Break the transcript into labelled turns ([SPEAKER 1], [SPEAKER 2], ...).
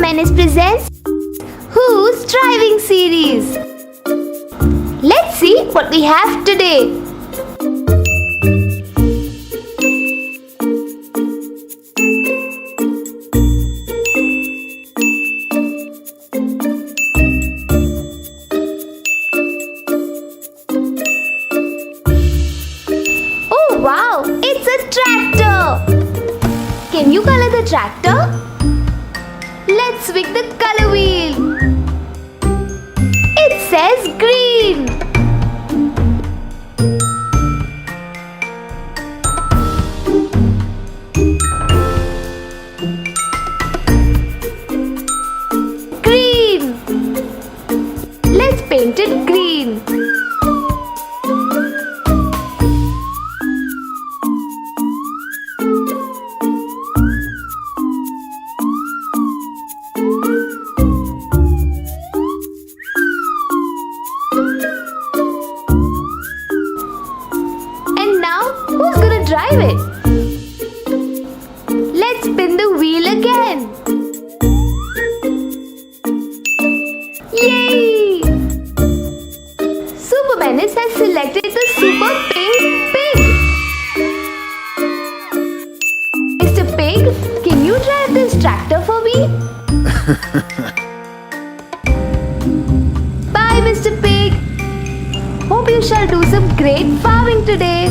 [SPEAKER 1] Menace presents Who's Driving series. Let's see what we have today. Oh wow, it's a tractor. Can you color the tractor? Let's pick the color wheel. It says green. Green. Let's paint it green. And now, who's gonna drive it? Let's spin the wheel again. Yay! Super Menace has selected the Super Pink Pig. Mr. Pig, can you drive this tractor for me? Bye, Mr. Pig. Hope you shall do some great farming today.